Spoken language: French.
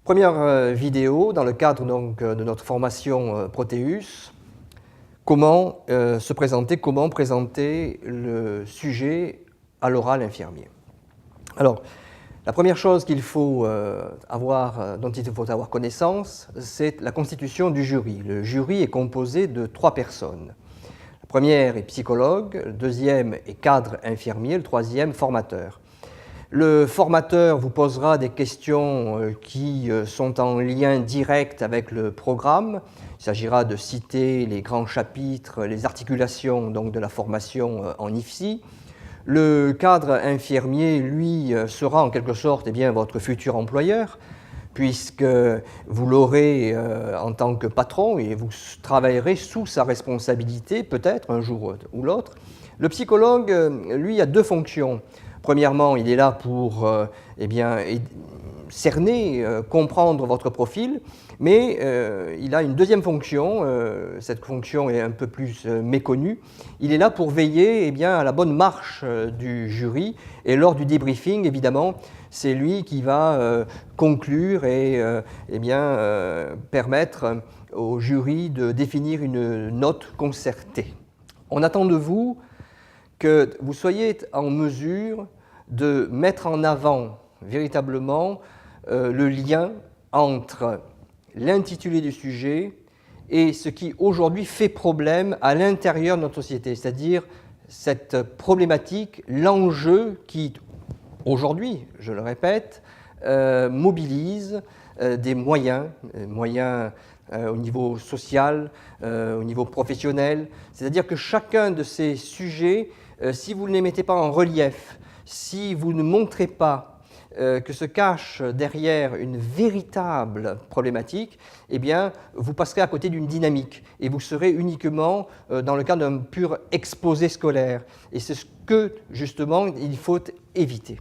Première vidéo dans le cadre donc, de notre formation Proteus. Comment se présenter, comment présenter le sujet à l'oral infirmier. Alors, la première chose qu'il faut dont il faut avoir connaissance, c'est la constitution du jury. Le jury est composé de 3 personnes. La première est psychologue, le deuxième est cadre infirmier, le troisième formateur. Le formateur vous posera des questions qui sont en lien direct avec le programme. Il s'agira de citer les grands chapitres, les articulations donc, de la formation en IFSI. Le cadre infirmier, lui, sera en quelque sorte votre futur employeur, puisque vous l'aurez en tant que patron et vous travaillerez sous sa responsabilité, peut-être un jour ou l'autre. Le psychologue, lui, a 2 fonctions. Premièrement, il est là pour cerner, comprendre votre profil, mais il a une deuxième fonction, cette fonction est un peu plus méconnue. Il est là pour veiller à la bonne marche du jury, et lors du débriefing, évidemment, c'est lui qui va conclure et permettre au jury de définir une note concertée. On attend de vous que vous soyez en mesure de mettre en avant véritablement le lien entre l'intitulé du sujet et ce qui aujourd'hui fait problème à l'intérieur de notre société, c'est-à-dire cette problématique, l'enjeu qui aujourd'hui, je le répète, mobilise des moyens au niveau social, au niveau professionnel, c'est-à-dire que chacun de ces sujets, si vous ne les mettez pas en relief, si vous ne montrez pas que se cache derrière une véritable problématique, vous passerez à côté d'une dynamique et vous serez uniquement dans le cadre d'un pur exposé scolaire. Et c'est ce que, justement, il faut éviter.